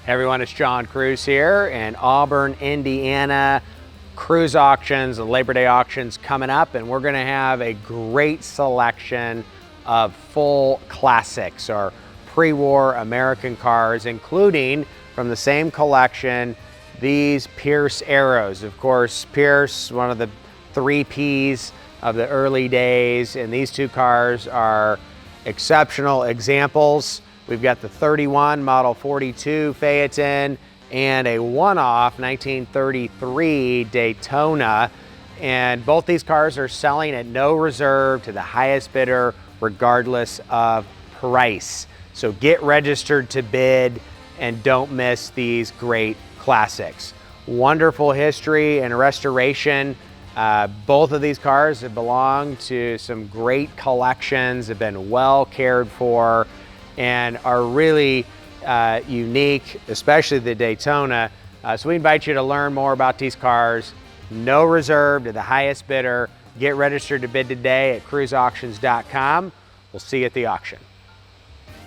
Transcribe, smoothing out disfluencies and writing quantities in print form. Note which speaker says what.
Speaker 1: Hey everyone, it's John Cruz here in Auburn, Indiana. Cruise auctions and Labor Day auctions coming up, and we're going to have a great selection of full classics or pre-war American cars, including from the same collection these Pierce Arrows. Of course, Pierce, one of the 3 Ps of the early days, and these 2 cars are exceptional examples. We've got the 31 Model 42 Phaeton and a one-off 1933 Daytona. And both these cars are selling at no reserve to the highest bidder, regardless of price. So get registered to bid and don't miss these great classics. Wonderful history and restoration. Both of these cars have belonged to some great collections, have been well cared for, and are really unique, especially the Daytona. So we invite you to learn more about these cars. No reserve to the highest bidder. Get registered to bid today at cruiseauctions.com. We'll see you at the auction.